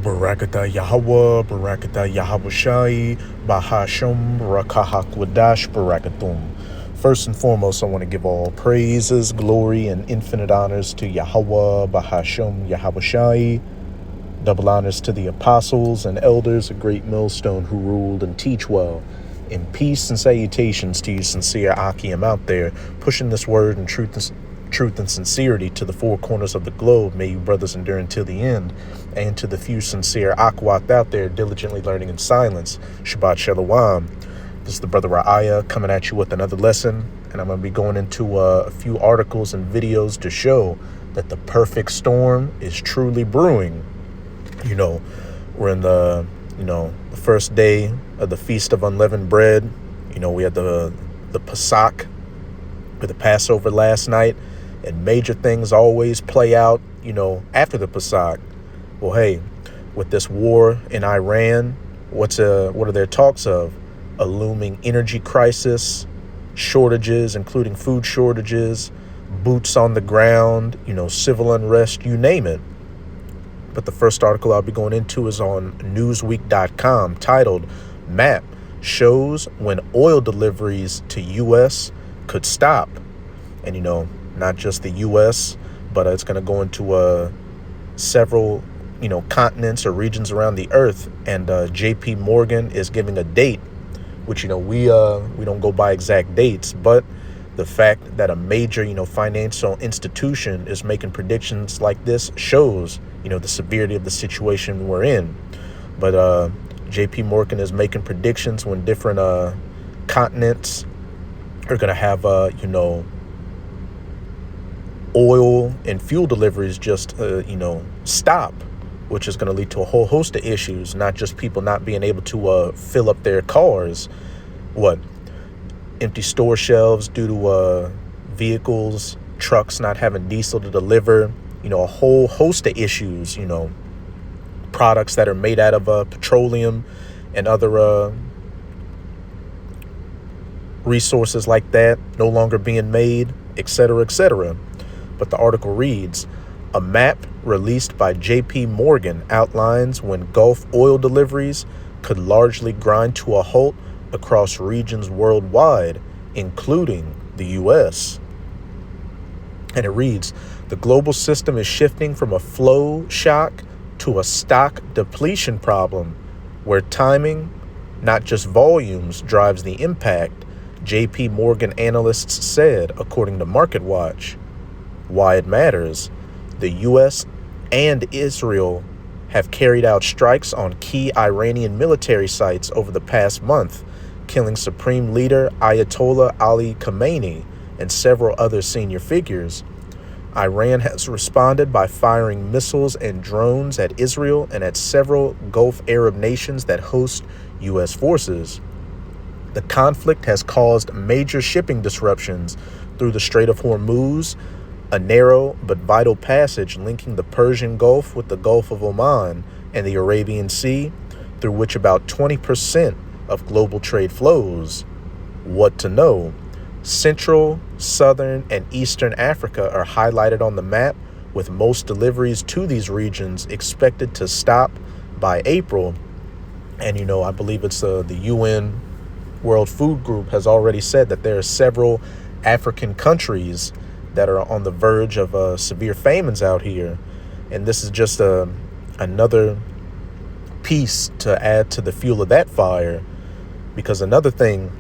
Barakata Yahweh, Barakata Yahawashi, Bahasham, Rakahakwadash, Barakatum. First and foremost, I want to give all praises, glory, and infinite honors to Yahweh, Bahasham, Yahawashi. Double honors to the apostles and elders, a great millstone who ruled and teach well. In peace and salutations to you sincere Akim out there, pushing this word and truth and sincerity to the four corners of the globe. May you brothers endure until the end. And to the few sincere Akwat out there diligently learning in silence, Shabbat Shalom. This is the brother Ra'aya coming at you with another lesson. And I'm going to be going into a few articles and videos to show that the perfect storm is truly brewing. You know, we're in the first day of the Feast of Unleavened Bread. You know, we had the Pesach with the Passover last night. And major things always play out, after the Pesach. Well, hey, with this war in Iran, what are their talks of? A looming energy crisis, shortages, including food shortages, boots on the ground, civil unrest, you name it. But the first article I'll be going into is on Newsweek.com, titled "Map Shows When Oil Deliveries to U.S. Could Stop." And, not just the U.S., but it's going to go into several, continents or regions around the earth. And J.P. Morgan is giving a date, which, we don't go by exact dates, but the fact that a major, financial institution is making predictions like this shows, the severity of the situation we're in. But J.P. Morgan is making predictions when different continents are going to have, oil and fuel deliveries just, stop, which is going to lead to a whole host of issues, not just people not being able to fill up their cars. Empty store shelves due to vehicles, trucks not having diesel to deliver, a whole host of issues, products that are made out of petroleum and other resources like that no longer being made, etc., etc. But the article reads, a map released by J.P. Morgan outlines when Gulf oil deliveries could largely grind to a halt across regions worldwide, including the U.S. And it reads, the global system is shifting from a flow shock to a stock depletion problem, where timing, not just volumes, drives the impact, J.P. Morgan analysts said, according to MarketWatch. Why it matters. The U.S. and Israel have carried out strikes on key Iranian military sites over the past month, killing Supreme Leader Ayatollah Ali Khamenei and several other senior figures. Iran has responded by firing missiles and drones at Israel and at several Gulf Arab nations that host U.S. forces. The conflict has caused major shipping disruptions through the Strait of Hormuz, a narrow but vital passage linking the Persian Gulf with the Gulf of Oman and the Arabian Sea, through which about 20% of global trade flows. What to know? Central, Southern, and Eastern Africa are highlighted on the map, with most deliveries to these regions expected to stop by April. And, I believe it's the UN World Food Group has already said that there are several African countries that are on the verge of severe famines out here. And this is just another piece to add to the fuel of that fire, because another thing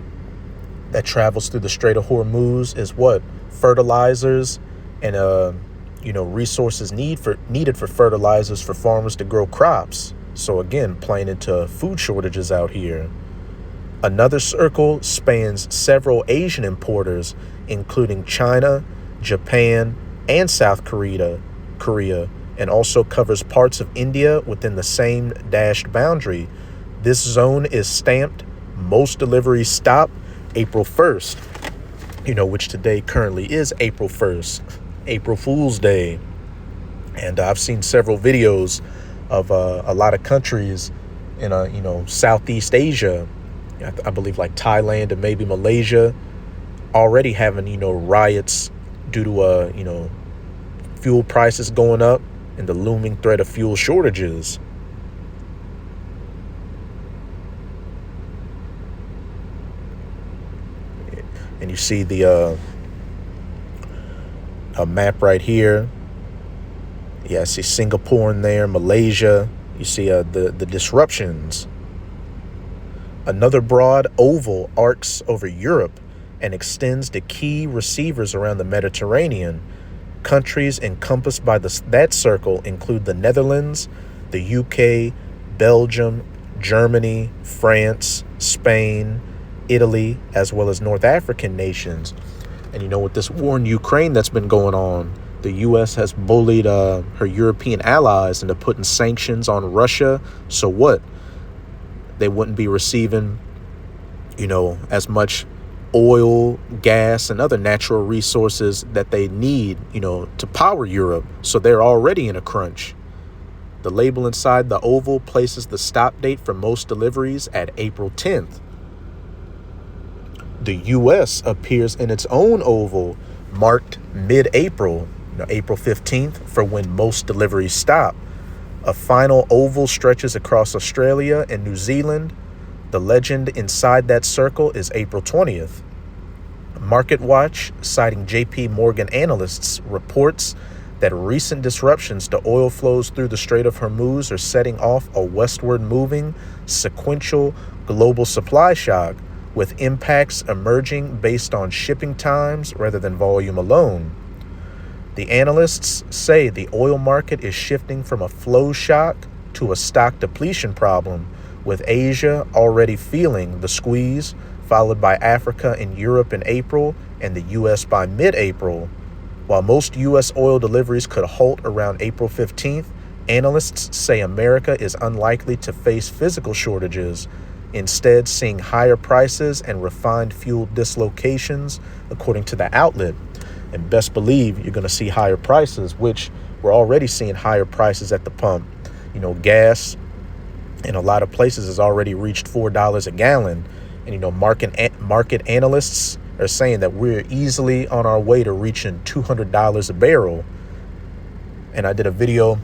that travels through the Strait of Hormuz is fertilizers and resources needed for fertilizers for farmers to grow crops. So again, playing into food shortages out here. Another circle spans several Asian importers, including China, Japan, and South Korea, and also covers parts of India within the same dashed boundary. This zone is stamped most deliveries stop April 1st, which today currently is April 1st, April Fool's Day. And I've seen several videos of a lot of countries in, Southeast Asia, I believe like Thailand and maybe Malaysia, already having, riots due to, fuel prices going up and the looming threat of fuel shortages. you see the a map right here. Yeah, I see Singapore in there, Malaysia. You see the disruptions. Another broad oval arcs over Europe and extends to key receivers around the Mediterranean. Countries encompassed by that circle include the Netherlands, the UK, Belgium, Germany, France, Spain, Italy, as well as North African nations. And with this war in Ukraine that's been going on, the U.S. has bullied her European allies into putting sanctions on Russia. So what? They wouldn't be receiving, as much oil, gas, and other natural resources that they need, to power Europe. So they're already in a crunch. The label inside the oval places the stop date for most deliveries at April 10th. The U.S. appears in its own oval marked mid-April, April 15th, for when most deliveries stop. A final oval stretches across Australia and New Zealand. The legend inside that circle is April 20th. MarketWatch, citing JP Morgan analysts, reports that recent disruptions to oil flows through the Strait of Hormuz are setting off a westward moving, sequential global supply shock, with impacts emerging based on shipping times rather than volume alone. The analysts say the oil market is shifting from a flow shock to a stock depletion problem, with Asia already feeling the squeeze, followed by Africa and Europe in April and the U.S. by mid-April. While most U.S. oil deliveries could halt around April 15th, analysts say America is unlikely to face physical shortages, instead seeing higher prices and refined fuel dislocations, according to the outlet. And best believe you're going to see higher prices, which we're already seeing higher prices at the pump. Gas in a lot of places has already reached $4 a gallon. And, market analysts are saying that we're easily on our way to reaching $200 a barrel. And I did a video,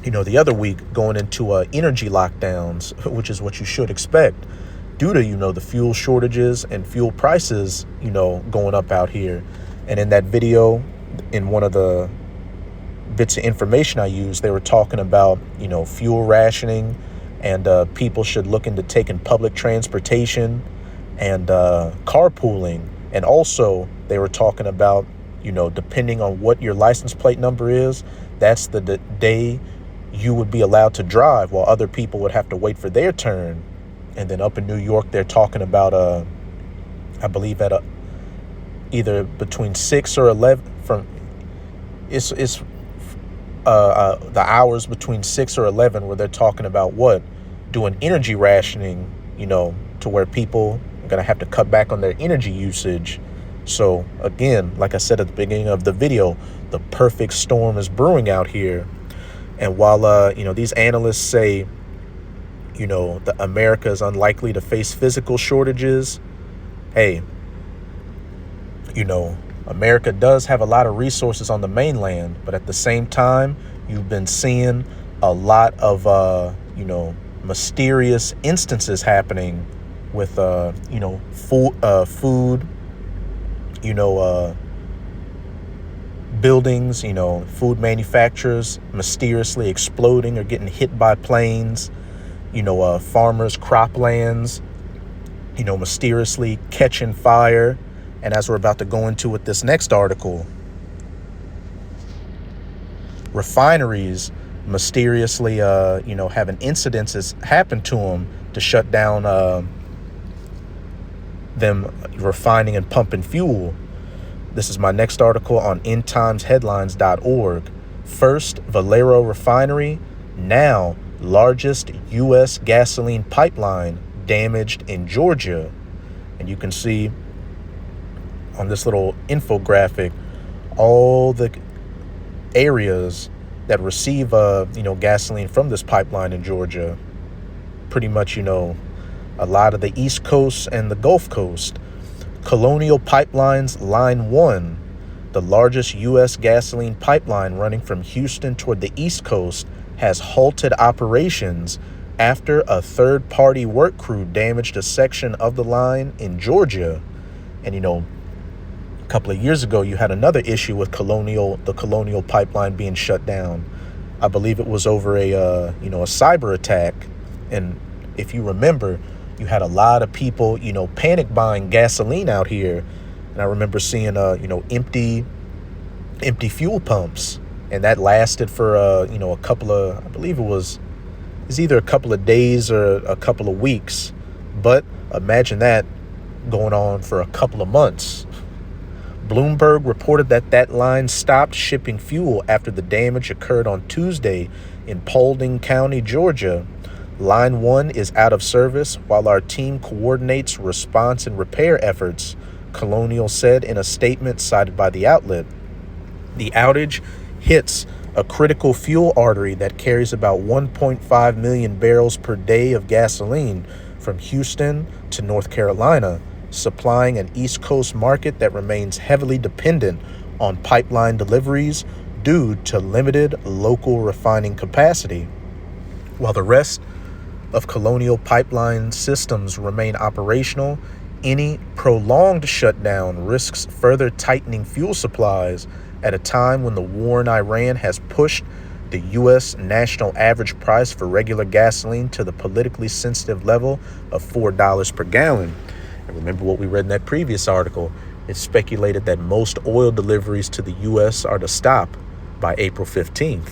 the other week going into energy lockdowns, which is what you should expect due to, the fuel shortages and fuel prices, going up out here. And in that video, in one of the bits of information I used, they were talking about, fuel rationing, and people should look into taking public transportation and carpooling. And also they were talking about, depending on what your license plate number is, that's the day you would be allowed to drive, while other people would have to wait for their turn. And then up in New York, they're talking about, I believe at either between 6 or 11 the hours between 6 or 11, where they're talking about doing energy rationing, to where people are going to have to cut back on their energy usage. So again, like I said at the beginning of the video, the perfect storm is brewing out here. And while, these analysts say, that America is unlikely to face physical shortages, hey, America does have a lot of resources on the mainland, but at the same time, you've been seeing a lot of, mysterious instances happening with, food, buildings, food manufacturers mysteriously exploding or getting hit by planes, farmers' croplands, mysteriously catching fire. And as we're about to go into with this next article, refineries mysteriously, having incidences happen to them to shut down them refining and pumping fuel. This is my next article on endtimesheadlines.org. First, Valero refinery, now largest U.S. gasoline pipeline damaged in Georgia. And you can see on this little infographic all the areas that receive gasoline from this pipeline in Georgia. Pretty much, a lot of the East Coast and the Gulf Coast. Colonial Pipelines Line 1, the largest U.S. gasoline pipeline running from Houston toward the East Coast, has halted operations after a third-party work crew damaged a section of the line in Georgia. And, a couple of years ago, you had another issue with the Colonial Pipeline being shut down. I believe it was over a cyber attack. And if you remember, you had a lot of people, panic buying gasoline out here. And I remember seeing, empty fuel pumps. And that lasted for, a couple of, I believe it's either a couple of days or a couple of weeks. But imagine that going on for a couple of months. Bloomberg reported that line stopped shipping fuel after the damage occurred on Tuesday in Paulding County, Georgia. Line 1 is out of service while our team coordinates response and repair efforts, Colonial said in a statement cited by the outlet. The outage hits a critical fuel artery that carries about 1.5 million barrels per day of gasoline from Houston to North Carolina, supplying an East Coast market that remains heavily dependent on pipeline deliveries due to limited local refining capacity. While the rest of Colonial Pipeline systems remain operational, any prolonged shutdown risks further tightening fuel supplies at a time when the war in Iran has pushed the U.S. national average price for regular gasoline to the politically sensitive level of $4 per gallon. And remember what we read in that previous article. It's speculated that most oil deliveries to the U.S. are to stop by April 15th.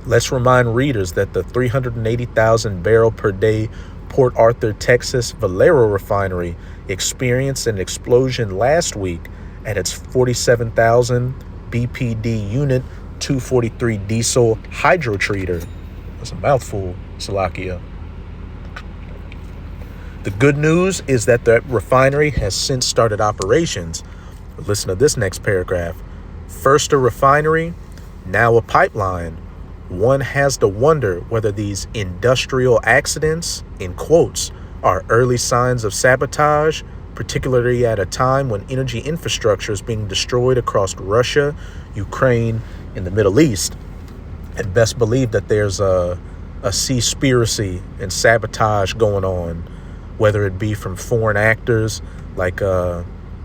Let's remind readers that the 380,000 barrel per day Port Arthur, Texas Valero refinery experienced an explosion last week at its 47,000 BPD unit 243 diesel hydrotreater. That's a mouthful, Salakia. The good news is that the refinery has since started operations. But listen to this next paragraph. First a refinery, now a pipeline. One has to wonder whether these industrial accidents, in quotes, are early signs of sabotage, particularly at a time when energy infrastructure is being destroyed across Russia, Ukraine, and the Middle East. And best believe that there's a seaspiracy and sabotage going on, whether it be from foreign actors like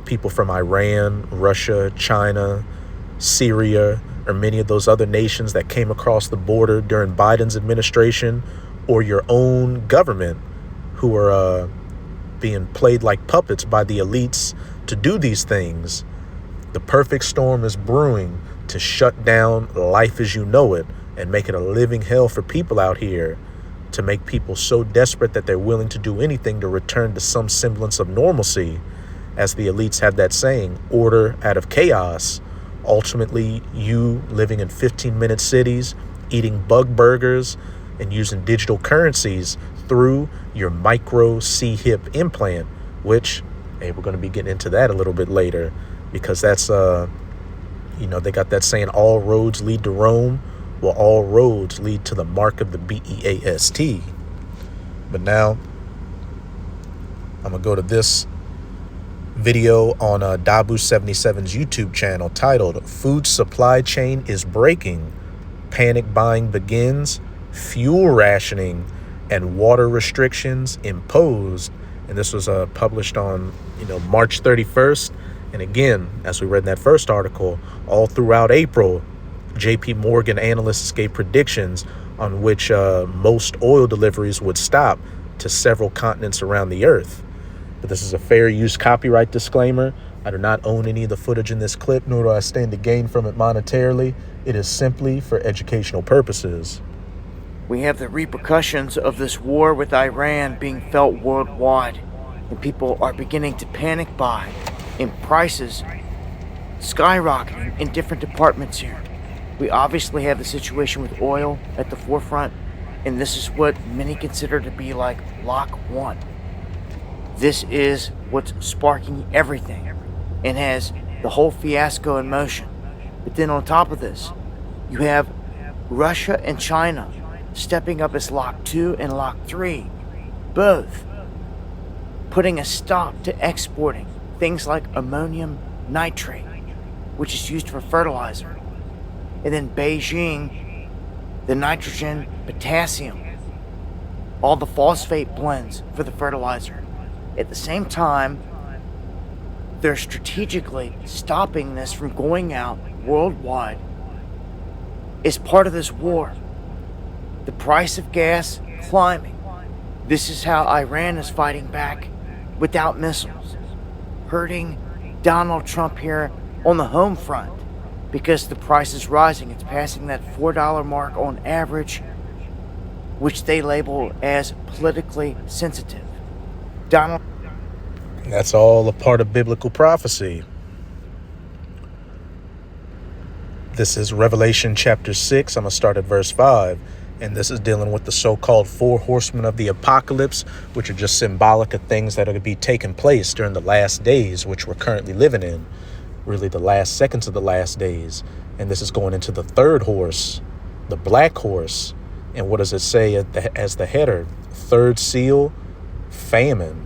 people from Iran, Russia, China, Syria, or many of those other nations that came across the border during Biden's administration, or your own government who are being played like puppets by the elites to do these things. The perfect storm is brewing to shut down life as you know it and make it a living hell for people out here, to make people so desperate that they're willing to do anything to return to some semblance of normalcy. As the elites have that saying, order out of chaos. Ultimately, you living in 15-minute cities, eating bug burgers, and using digital currencies through your micro C-hip implant, which, hey, we're going to be getting into that a little bit later, because that's, they got that saying, all roads lead to Rome. Well, all roads lead to the mark of the BEAST. But now, I'm going to go to this video on Dabu77's YouTube channel titled Food Supply Chain is Breaking, Panic Buying Begins, Fuel Rationing, and Water Restrictions Imposed. And this was published on March 31st. And again, as we read in that first article, all throughout April, JP Morgan analysts gave predictions on which most oil deliveries would stop to several continents around the earth. But this is a fair use copyright disclaimer. I do not own any of the footage in this clip, nor do I stand to gain from it monetarily. It is simply for educational purposes. We have the repercussions of this war with Iran being felt worldwide, and people are beginning to panic buy, and prices skyrocketing in different departments here. We obviously have the situation with oil at the forefront, and this is what many consider to be like Lock 1. This is what's sparking everything and has the whole fiasco in motion. But then on top of this, you have Russia and China stepping up as Lock 2 and Lock 3, both putting a stop to exporting things like ammonium nitrate, which is used for fertilizer. And then Beijing, the nitrogen, potassium, all the phosphate blends for the fertilizer. At the same time, they're strategically stopping this from going out worldwide as part of this war. The price of gas climbing. This is how Iran is fighting back without missiles, hurting Donald Trump here on the home front because the price is rising. It's passing that $4 mark on average, which they label as politically sensitive. Donald. That's all a part of biblical prophecy. This is Revelation chapter 6. I'm going to start at verse 5. And this is dealing with the so-called 4 horsemen of the apocalypse, which are just symbolic of things that are going to be taking place during the last days, which we're currently living in. Really the last seconds of the last days. And this is going into the 3rd horse, the black horse. And what does it say as the header? 3rd seal, famine.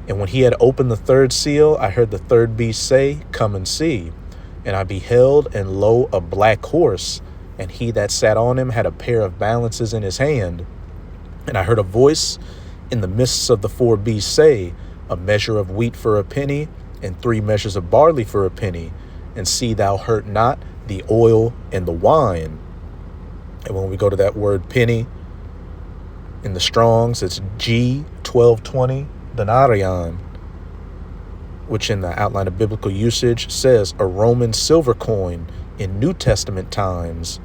And when he had opened the 3rd seal, I heard the 3rd beast say, "Come and see." And I beheld, and lo, a black horse. And he that sat on him had a pair of balances in his hand. And I heard a voice in the midst of the 4 beasts say, "A measure of wheat for a penny, and 3 measures of barley for a penny. And see thou hurt not the oil and the wine." And when we go to that word penny, in the Strongs, it's G1220 denarion, which in the outline of biblical usage says a Roman silver coin in New Testament times.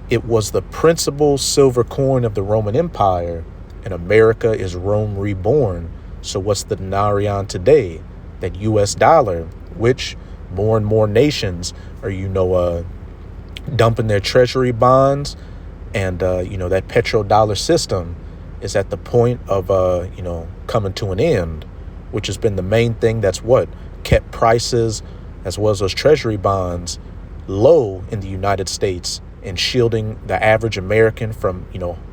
It was the principal silver coin of the Roman Empire, and America is Rome reborn. So what's the denarion today? That US dollar, which more and more nations are, dumping their treasury bonds, and, that petrodollar system is at the point of, coming to an end, which has been the main thing that's kept prices as well as those treasury bonds low in the United States and shielding the average American from,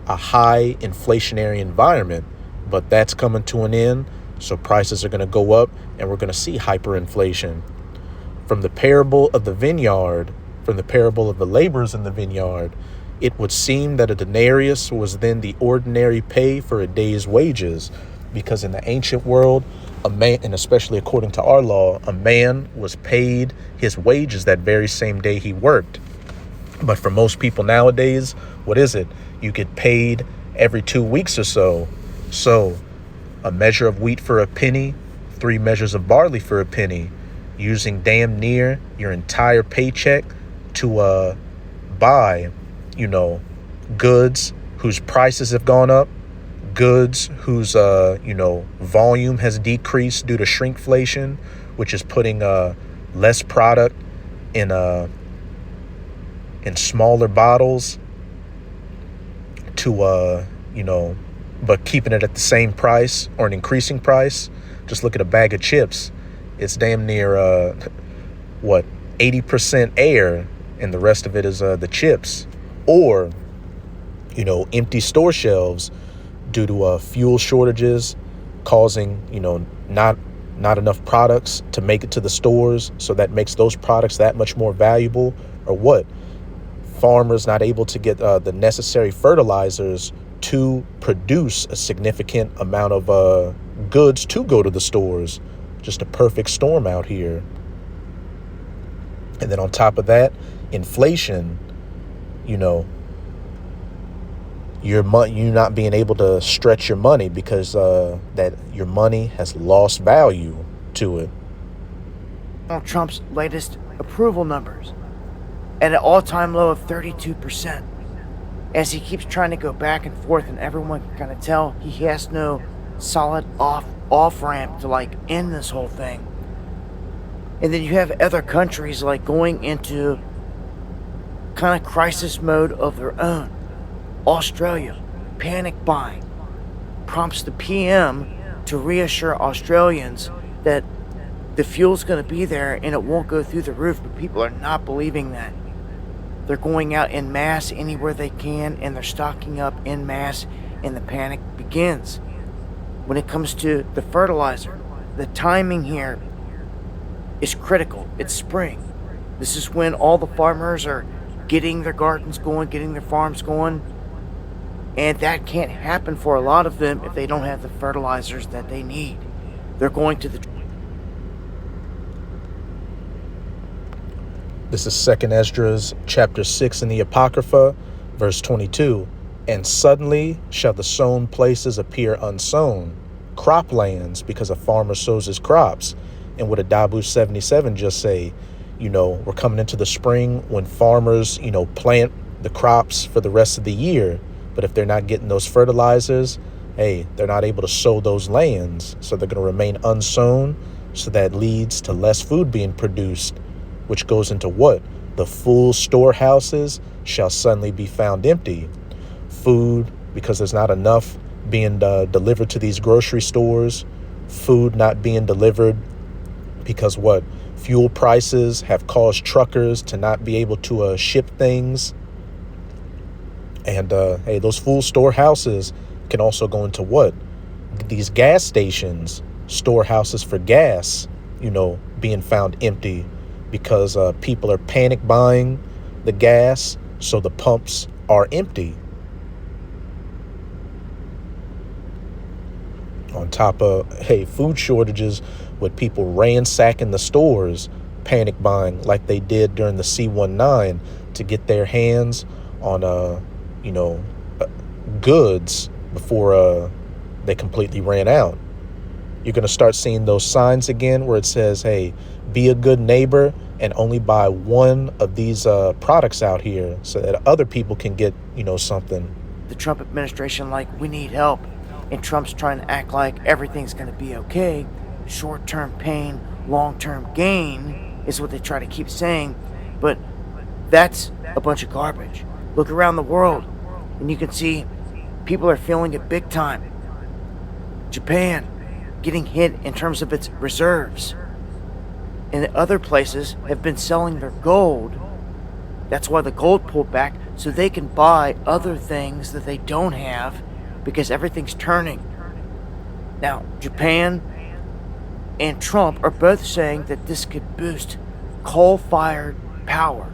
a high inflationary environment. But that's coming to an end. So prices are going to go up and we're going to see hyperinflation. From the parable of the vineyard, from the parable of the laborers in the vineyard, it would seem that a denarius was then the ordinary pay for a day's wages, because in the ancient world, a man, and especially according to our law, a man was paid his wages that very same day he worked. But for most people nowadays, what is it? You get paid every 2 weeks or so. So a measure of wheat for a penny, 3 measures of barley for a penny, using damn near your entire paycheck to buy, goods whose prices have gone up, goods whose, volume has decreased due to shrinkflation, which is putting less product in smaller bottles to, but keeping it at the same price or an increasing price. Just look at a bag of chips. It's damn near, 80% air, and the rest of it is the chips. Or, empty store shelves due to fuel shortages causing, not enough products to make it to the stores. So that makes those products that much more valuable. Or farmers not able to get the necessary fertilizers to produce a significant amount of goods to go to the stores. Just a perfect storm out here. And then on top of that, inflation, you're not being able to stretch your money because that your money has lost value to it. Donald Trump's latest approval numbers at an all-time low of 32%. As he keeps trying to go back and forth, and everyone can kind of tell he has no solid off-ramp to end this whole thing. And then you have other countries going into kind of crisis mode of their own. Australia, panic buying, prompts the PM to reassure Australians that the fuel's going to be there and it won't go through the roof, but people are not believing that. They're going out en masse anywhere they can, and they're stocking up en masse, and the panic begins. When it comes to the fertilizer, the timing here is critical. It's spring. This is when all the farmers are getting their gardens going, getting their farms going. And that can't happen for a lot of them if they don't have the fertilizers that they need. They're going to the This is 2nd Esdras chapter 6 in the Apocrypha, verse 22. And suddenly shall the sown places appear unsown, croplands, because a farmer sows his crops. And what did Dabu 77 just say? We're coming into the spring when farmers, plant the crops for the rest of the year. But if they're not getting those fertilizers, hey, they're not able to sow those lands. So they're going to remain unsown. So that leads to less food being produced, which goes into what? The full storehouses shall suddenly be found empty. Food, because there's not enough being delivered to these grocery stores. Food not being delivered because what? Fuel prices have caused truckers to not be able to ship things. And hey, those full storehouses can also go into what? These gas stations, storehouses for gas, being found empty because people are panic buying the gas, so the pumps are empty. On top of, hey, food shortages with people ransacking the stores, panic buying like they did during the C-19 to get their hands on, goods before they completely ran out. You're going to start seeing those signs again where it says, hey, be a good neighbor and only buy one of these products out here so that other people can get, something. The Trump administration, we need help. And Trump's trying to act like everything's going to be okay. Short-term pain, long-term gain is what they try to keep saying. But that's a bunch of garbage. Look around the world, and you can see people are feeling it big time. Japan getting hit in terms of its reserves. And other places have been selling their gold. That's why the gold pulled back, so they can buy other things that they don't have, because everything's turning. Now, Japan and Trump are both saying that this could boost coal-fired power.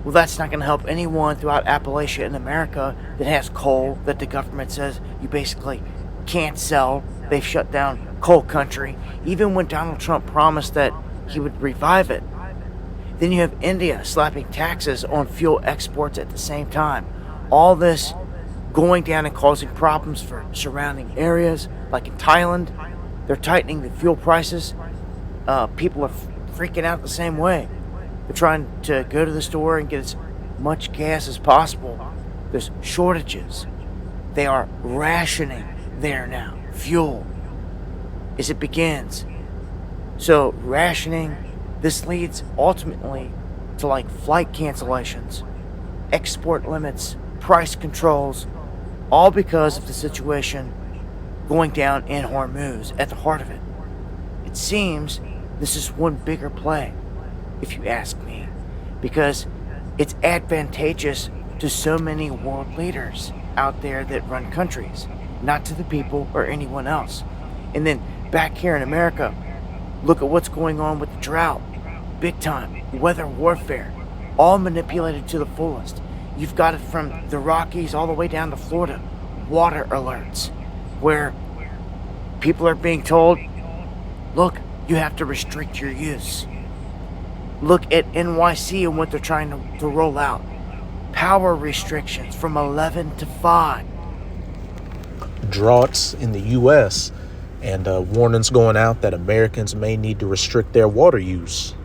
Well, that's not going to help anyone throughout Appalachia in America that has coal that the government says you basically can't sell. They've shut down coal country, even when Donald Trump promised that he would revive it. Then you have India slapping taxes on fuel exports at the same time. All this going down and causing problems for surrounding areas, like in Thailand. They're tightening the fuel prices. People are freaking out the same way. They're trying to go to the store and get as much gas as possible. There's shortages. They are rationing there now, fuel, as it begins. So rationing, this leads ultimately to flight cancellations, export limits, price controls, all because of the situation going down in Hormuz at the heart of it. It seems this is one bigger play, if you ask me, because it's advantageous to so many world leaders out there that run countries, not to the people or anyone else. And then back here in America, look at what's going on with the drought. Big time. Weather warfare. All manipulated to the fullest. You've got it from the Rockies all the way down to Florida. Water alerts. Where people are being told, look, you have to restrict your use. Look at NYC and what they're trying to roll out. Power restrictions from 11 to 5. Droughts in the U.S. and warnings going out that Americans may need to restrict their water use.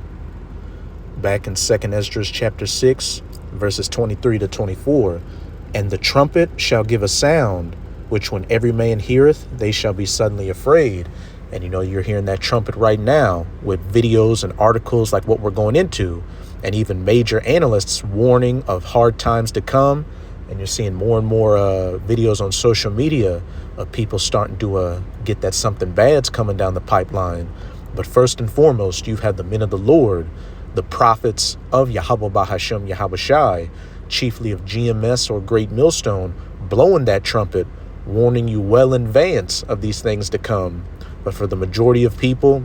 Back in 2nd Esdras chapter 6, verses 23 to 24. And the trumpet shall give a sound, which when every man heareth, they shall be suddenly afraid. And you're hearing that trumpet right now with videos and articles like what we're going into, and even major analysts warning of hard times to come. And you're seeing more and more videos on social media of people starting to get that something bad's coming down the pipeline. But first and foremost, you've had the men of the Lord, the prophets of Yahweh Bahashem Yahweh Shai, chiefly of GMS or Great Millstone, blowing that trumpet, warning you well in advance of these things to come. But for the majority of people,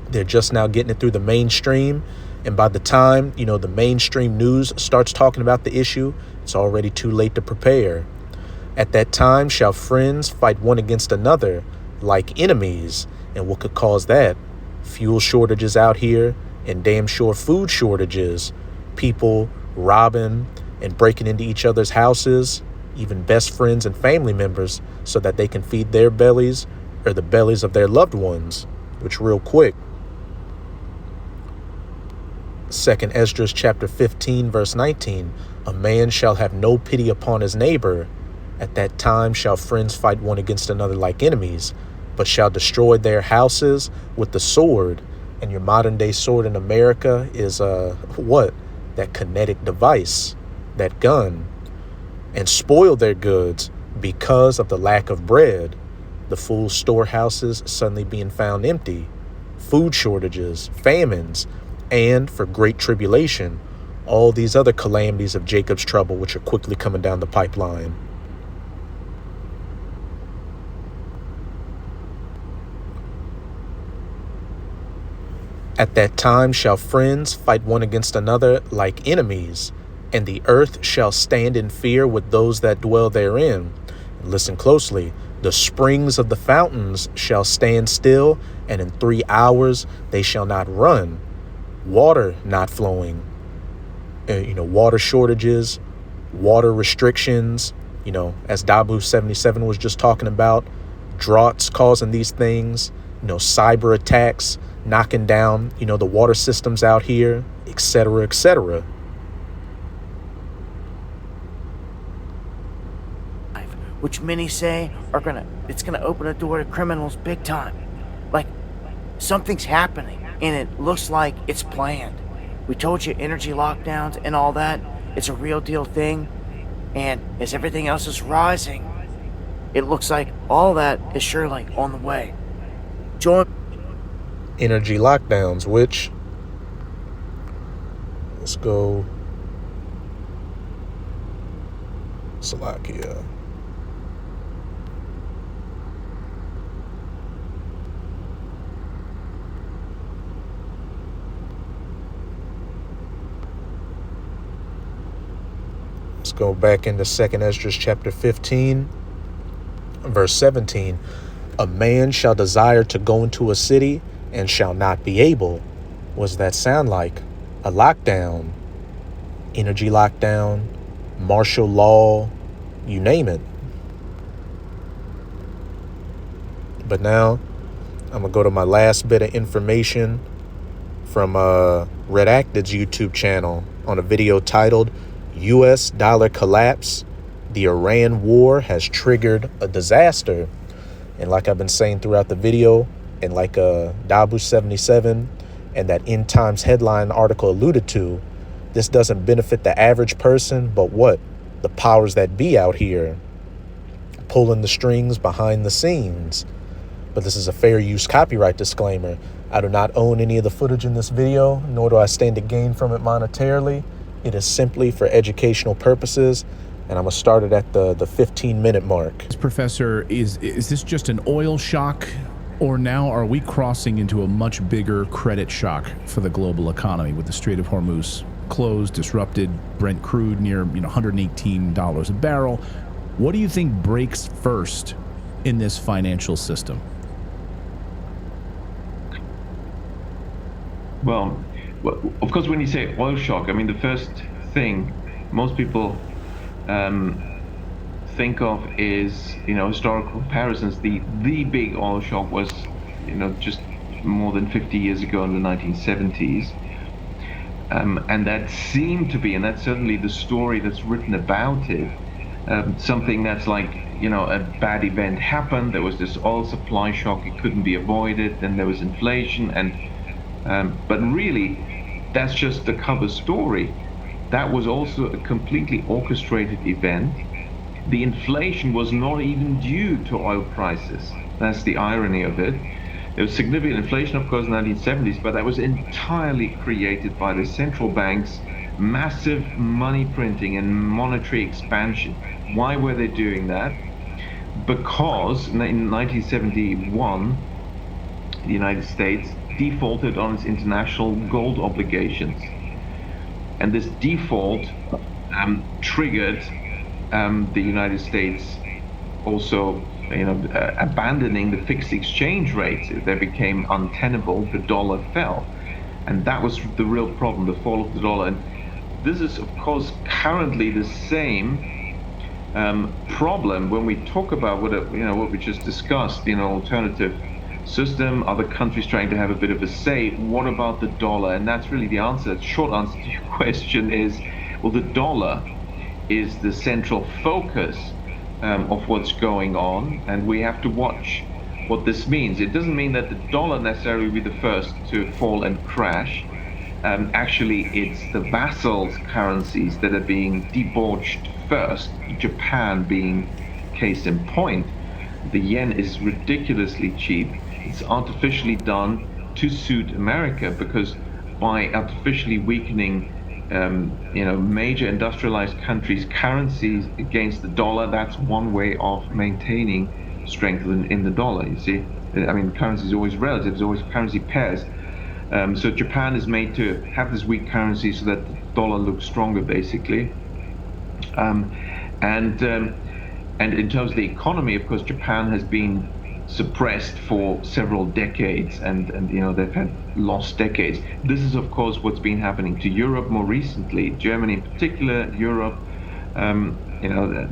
they're just now getting it through the mainstream. And by the time, the mainstream news starts talking about the issue, it's already too late to prepare. At that time shall friends fight one against another like enemies. And what could cause that? Fuel shortages out here, and damn sure food shortages, people robbing and breaking into each other's houses, even best friends and family members, so that they can feed their bellies or the bellies of their loved ones. Which, real quick, 2 Esdras chapter 15 verse 19, a man shall have no pity upon his neighbor. At that time shall friends fight one against another like enemies, but shall destroy their houses with the sword. And your modern day sword in America is what? That kinetic device, that gun. And spoil their goods because of the lack of bread. The full storehouses suddenly being found empty. Food shortages, famines, and for great tribulation, all these other calamities of Jacob's trouble, which are quickly coming down the pipeline. At that time shall friends fight one against another like enemies, and the earth shall stand in fear with those that dwell therein. Listen closely. The springs of the fountains shall stand still, and in 3 hours they shall not run. Water not flowing. Water shortages, water restrictions, as Dabu 77 was just talking about, droughts causing these things, cyber attacks, knocking down, the water systems out here, etc., etc. Which many say it's gonna open a door to criminals big time. Like, something's happening, and it looks like it's planned. We told you energy lockdowns and all that, it's a real deal thing, and as everything else is rising, it looks like all that is surely on the way. Join energy lockdowns, which, let's go Slovakia. Let's go back into 2 Esdras chapter 15, verse 17. A man shall desire to go into a city and shall not be able. What does that sound like? A lockdown, energy lockdown, martial law, you name it. But now I'm going to go to my last bit of information from Redacted's YouTube channel on a video titled U.S. Dollar Collapse. The Iran War has triggered a disaster. And like I've been saying throughout the video, and like Dabu 77 and that End Times headline article alluded to, this doesn't benefit the average person, but what? The powers that be out here, pulling the strings behind the scenes. But this is a fair use copyright disclaimer. I do not own any of the footage in this video, nor do I stand to gain from it monetarily. It is simply for educational purposes, and I'm going to start it at the 15-minute mark. Professor, is this just an oil shock, or now are we crossing into a much bigger credit shock for the global economy with the Strait of Hormuz closed, disrupted, Brent crude near $118 a barrel? What do you think breaks first in this financial system? Well, of course, when you say oil shock, I mean, the first thing most people think of is, historical comparisons. The big oil shock was, just more than 50 years ago in the 1970s. And that seemed to be, and that's certainly the story that's written about it, something that's like, a bad event happened, there was this oil supply shock, it couldn't be avoided, then there was inflation, but really, that's just the cover story. That was also a completely orchestrated event. The inflation was not even due to oil prices. That's the irony of it. There was significant inflation, of course, in the 1970s, but that was entirely created by the central bank's massive money printing and monetary expansion. Why were they doing that? Because in 1971, the United States defaulted on its international gold obligations. And this default triggered the United States also abandoning the fixed exchange rates. They became untenable, the dollar fell. And that was the real problem, the fall of the dollar. And this is, of course, currently the same problem when we talk about what we just discussed, alternative system, other countries trying to have a bit of a say. What about the dollar? And that's really the answer. The short answer to your question is, well, the dollar is the central focus of what's going on, and we have to watch what this means. It doesn't mean that the dollar necessarily will be the first to fall and crash. Actually, it's the vassals currencies that are being debauched first, Japan being case in point. The yen is ridiculously cheap. It's artificially done to suit America, because by artificially weakening major industrialized countries' currencies against the dollar, that's one way of maintaining strength in the dollar. You see, I mean, currency is always relative, it's always currency pairs. So Japan is made to have this weak currency so that the dollar looks stronger, basically. And in terms of the economy, of course, Japan has been suppressed for several decades, and they've had lost decades. This is, of course, what's been happening to Europe more recently, Germany in particular, Europe, another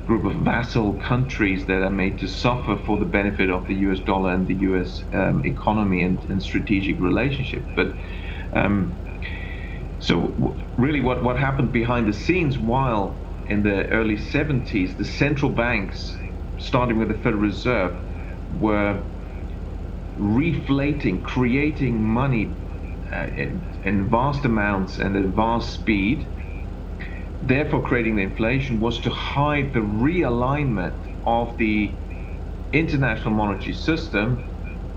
group of vassal countries that are made to suffer for the benefit of the US dollar and the US economy and strategic relationship. But really what happened behind the scenes, while in the early 70s, the central banks, starting with the Federal Reserve, were reflating, creating money in vast amounts and at vast speed, therefore creating the inflation, was to hide the realignment of the international monetary system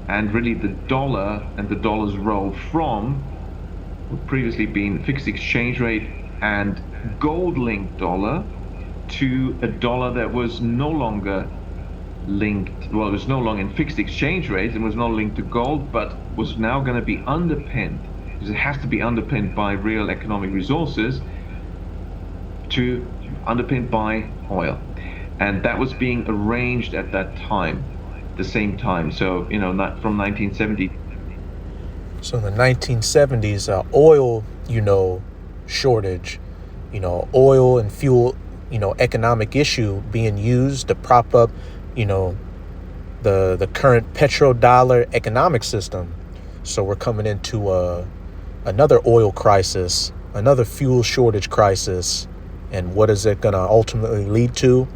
and really the dollar and the dollar's role from what previously been fixed exchange rate and gold-linked dollar to a dollar that was no longer linked, well, it was no longer in fixed exchange rates and was not linked to gold, but was now going to be underpinned, because it has to be underpinned by real economic resources, to underpinned by oil. And that was being arranged at that time, the same time. So, not from 1970. So in the 1970s, oil, shortage, oil and fuel, economic issue being used to prop up, the current petrodollar economic system. So we're coming into another oil crisis, another fuel shortage crisis. And what is it going to ultimately lead to?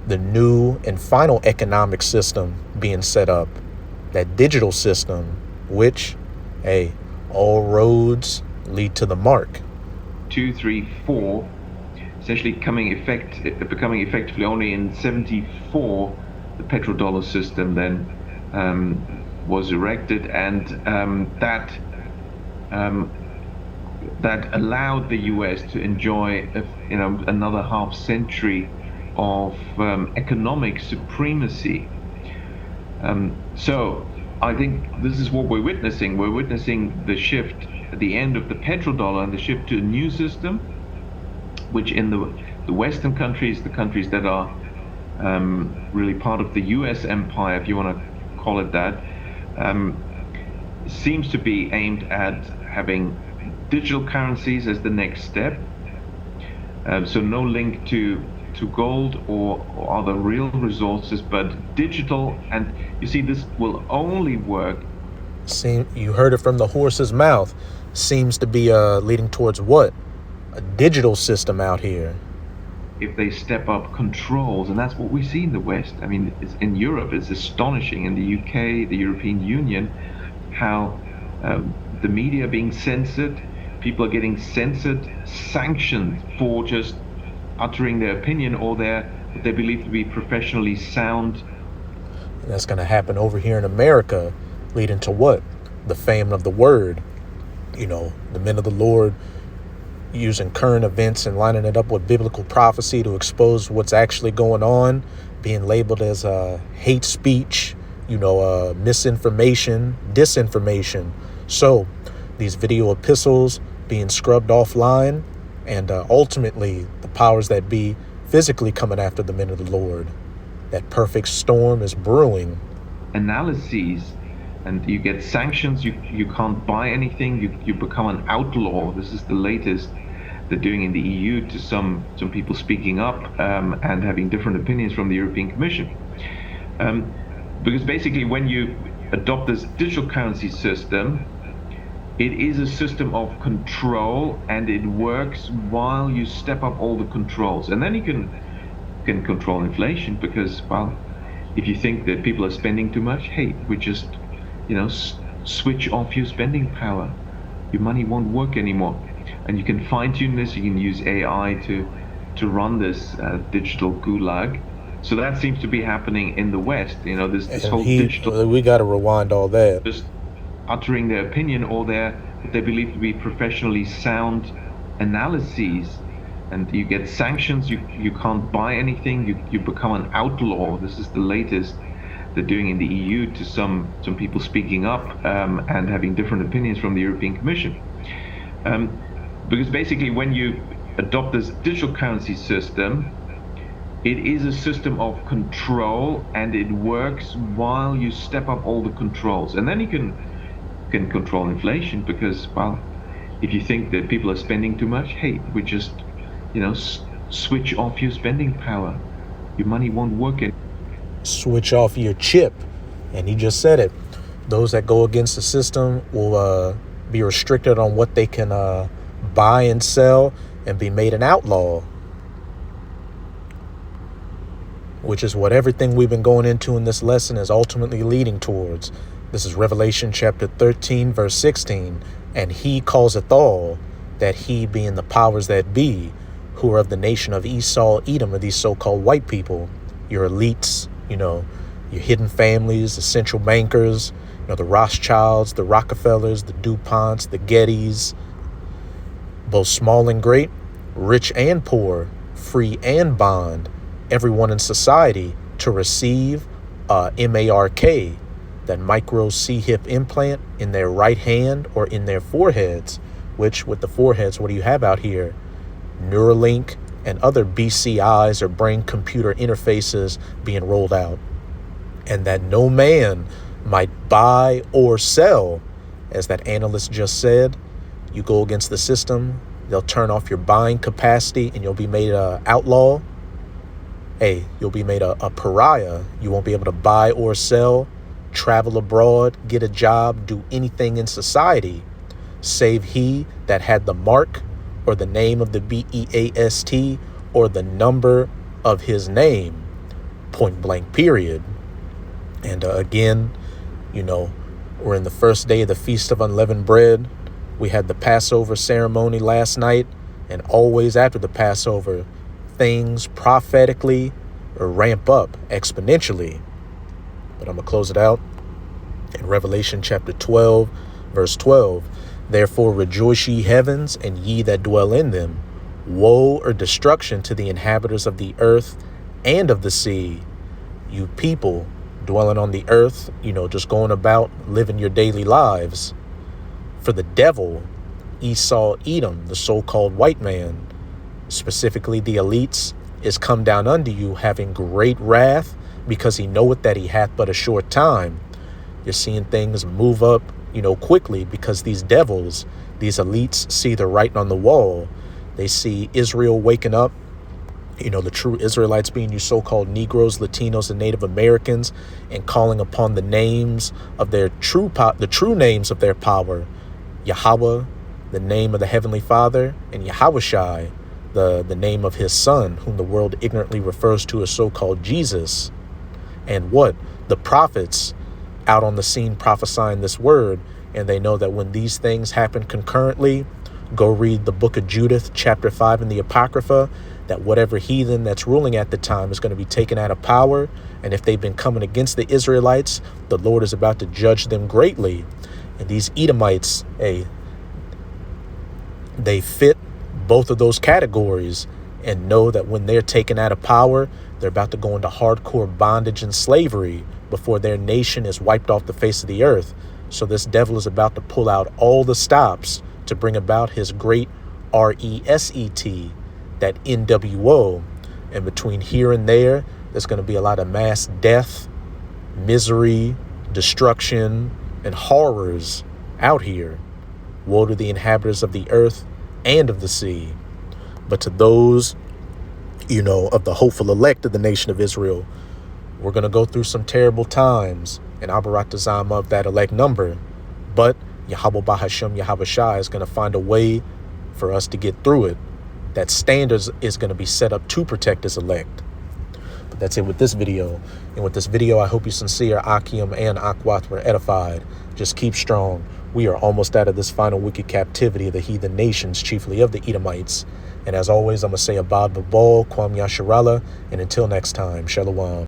The new and final economic system being set up, that digital system, which, hey, all roads lead to the mark. 2, 3, 4, essentially becoming effectively only in 74, the petrodollar system then was erected, and that allowed the US to enjoy another half century of economic supremacy. So I think this is what we're witnessing. We're witnessing the shift at the end of the petrodollar and the shift to a new system, which in the Western countries, the countries that are really part of the US empire, if you want to call it that, seems to be aimed at having digital currencies as the next step. So no link to gold or other real resources, but digital. And you see, this will only work. You heard it from the horse's mouth. Seems to be leading towards what? A digital system out here. If they step up controls, and that's what we see in the West. I mean, in Europe, it's astonishing. In the UK, the European Union, how the media are being censored, people are getting censored, sanctioned for just uttering their opinion or what they believe to be professionally sound. And that's going to happen over here in America, leading to what? The fame of the word. The men of the Lord using current events and lining it up with biblical prophecy to expose what's actually going on, being labeled as hate speech, misinformation, disinformation. So these video epistles being scrubbed offline, and ultimately the powers that be physically coming after the men of the Lord. That perfect storm is brewing. Analyses and you get sanctions. You can't buy anything. You become an outlaw. This is the latest they're doing in the EU to some people speaking up and having different opinions from the European Commission. Because basically, when you adopt this digital currency system, it is a system of control, and it works while you step up all the controls, and then you can control inflation. Because, well, if you think that people are spending too much, hey, we just switch off your spending power. Your money won't work anymore, and you can fine tune this. You can use AI to run this digital gulag. So that seems to be happening in the West. This whole digital. We got to rewind all that. Just uttering their opinion or what they believe to be professionally sound analyses, and you get sanctions. You can't buy anything. You become an outlaw. This is the latest they're doing in the EU to some people speaking up and having different opinions from the European Commission. Because basically, when you adopt this digital currency system, it is a system of control, and it works while you step up all the controls, and then you can control inflation. Because, well, if you think that people are spending too much, hey, we just switch off your spending power. Your money won't work anymore. Switch off your chip, and he just said it. Those that go against the system will be restricted on what they can buy and sell, and be made an outlaw, which is what everything we've been going into in this lesson is ultimately leading towards. This is Revelation chapter 13, verse 16. And he causeth all, that he being the powers that be, who are of the nation of Esau, Edom, are these so-called white people, your elites, your hidden families, the central bankers, the Rothschilds, the Rockefellers, the DuPonts, the Gettys, both small and great, rich and poor, free and bond, everyone in society to receive MARK, that micro C-hip implant in their right hand or in their foreheads, which with the foreheads, what do you have out here? Neuralink and other BCIs or brain computer interfaces being rolled out. And that no man might buy or sell, as that analyst just said. You go against the system, they'll turn off your buying capacity, and you'll be made an outlaw. Hey, you'll be made a pariah. You won't be able to buy or sell, travel abroad, get a job, do anything in society, save he that had the mark or the name of the BEAST or the number of his name, point blank, period. And again, we're in the first day of the Feast of Unleavened Bread. We had the Passover ceremony last night, and always after the Passover, things prophetically ramp up exponentially. But I'm going to close it out in Revelation chapter 12, verse 12. Therefore rejoice ye heavens, and ye that dwell in them. Woe or destruction to the inhabitants of the earth and of the sea. You people dwelling on the earth, just going about living your daily lives. For the devil, Esau, Edom, the so-called white man, specifically the elites, is come down unto you, having great wrath, because he knoweth that he hath but a short time. You're seeing things move up, quickly, because these devils, these elites, see the writing on the wall. They see Israel waking up, the true Israelites being you so-called Negroes, Latinos, and Native Americans, and calling upon the names of their the true names of their power, Yahweh, the name of the Heavenly Father, and Yahushai, the name of his son, whom the world ignorantly refers to as so-called Jesus. And what? The prophets out on the scene prophesying this word, and they know that when these things happen concurrently, go read the book of Judith, chapter 5 in the Apocrypha, that whatever heathen that's ruling at the time is going to be taken out of power. And if they've been coming against the Israelites, the Lord is about to judge them greatly. And these Edomites, they fit both of those categories, and know that when they're taken out of power, they're about to go into hardcore bondage and slavery before their nation is wiped off the face of the earth. So this devil is about to pull out all the stops to bring about his great RESET, that NWO. And between here and there's going to be a lot of mass death, misery, destruction, and horrors out here. Woe to the inhabitants of the earth and of the sea. But to those, of the hopeful elect of the nation of Israel, we're going to go through some terrible times, and Abaratazam of that elect number. But Yahweh Bahashem Yahweh Shai is going to find a way for us to get through it. That standards is going to be set up to protect his elect. But that's it with this video. And with this video, I hope you sincere Akim and Akwath were edified. Just keep strong. We are almost out of this final wicked captivity of the heathen nations, chiefly of the Edomites. And as always, I'm going to say Abad Babal, Kwam Yasharala, and until next time, Shalom.